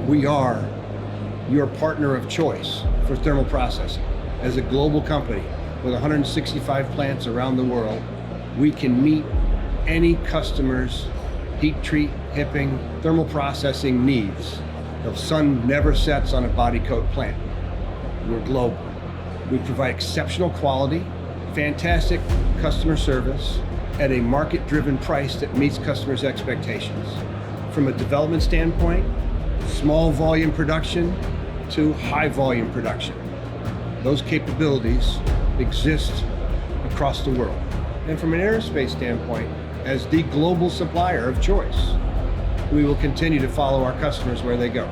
We are your partner of choice for thermal processing. As a global company with 165 plants around the world, we can meet any customer's heat treat, hipping, thermal processing needs. The sun never sets on a Bodycote plant. We're global. We provide exceptional quality, fantastic customer service at a market-driven price that meets customers' expectations. From a development standpoint, small volume production to high volume production. Those capabilities exist across the world. And from an aerospace standpoint, as the global supplier of choice, we will continue to follow our customers where they go.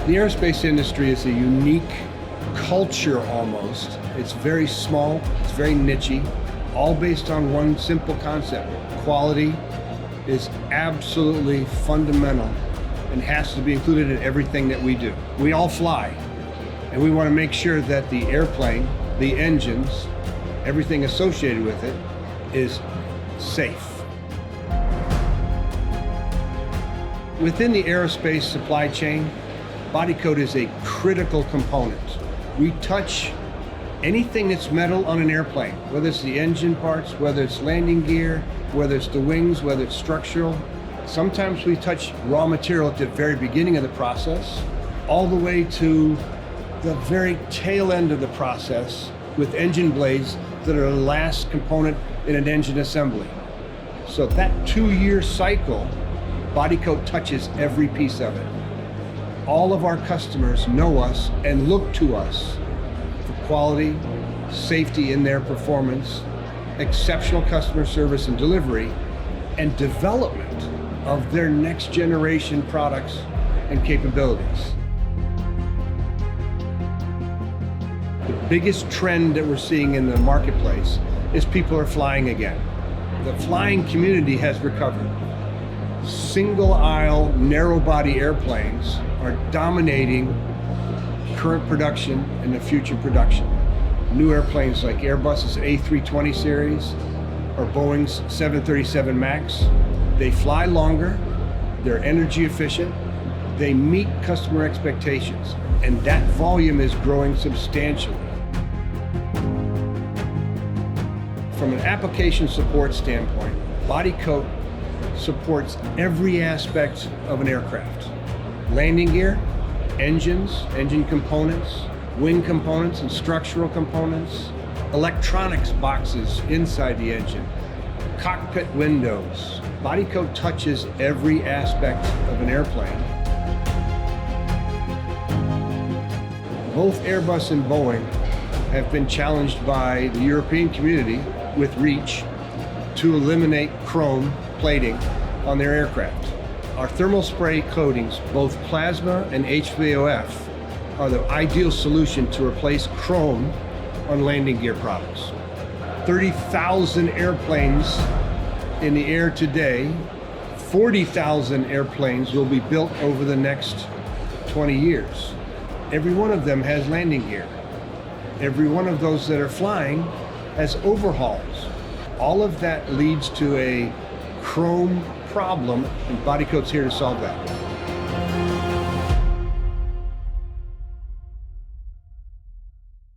The aerospace industry is a unique culture almost. It's very small, it's very niche-y, all based on one simple concept. Quality is absolutely fundamental and has to be included in everything that we do. We all fly, and we want to make sure that the airplane, the engines, everything associated with it is safe. Within the aerospace supply chain, Bodycote is a critical component. We touch anything that's metal on an airplane, whether it's the engine parts, whether it's landing gear, whether it's the wings, whether it's structural. Sometimes we touch raw material at the very beginning of the process, all the way to the very tail end of the process with engine blades that are the last component in an engine assembly. So that 2-year cycle, Bodycote touches every piece of it. All of our customers know us and look to us for quality, safety in their performance, exceptional customer service and delivery, and development of their next generation products and capabilities. The biggest trend that we're seeing in the marketplace is people are flying again. The flying community has recovered. Single aisle, narrow body airplanes are dominating current production and the future production. New airplanes like Airbus's A320 series or Boeing's 737 MAX, they fly longer, they're energy efficient, they meet customer expectations, and that volume is growing substantially. From an application support standpoint, Bodycote supports every aspect of an aircraft. Landing gear, engines, engine components, wing components and structural components, electronics boxes inside the engine, cockpit windows. Bodycote touches every aspect of an airplane. Both Airbus and Boeing have been challenged by the European community with REACH to eliminate chrome plating on their aircraft. Our thermal spray coatings, both plasma and HVOF, are the ideal solution to replace chrome on landing gear products. 30,000 airplanes in the air today, 40,000 airplanes will be built over the next 20 years. Every one of them has landing gear. Every one of those that are flying has overhauls. All of that leads to a chrome problem, and Bodycote's here to solve that.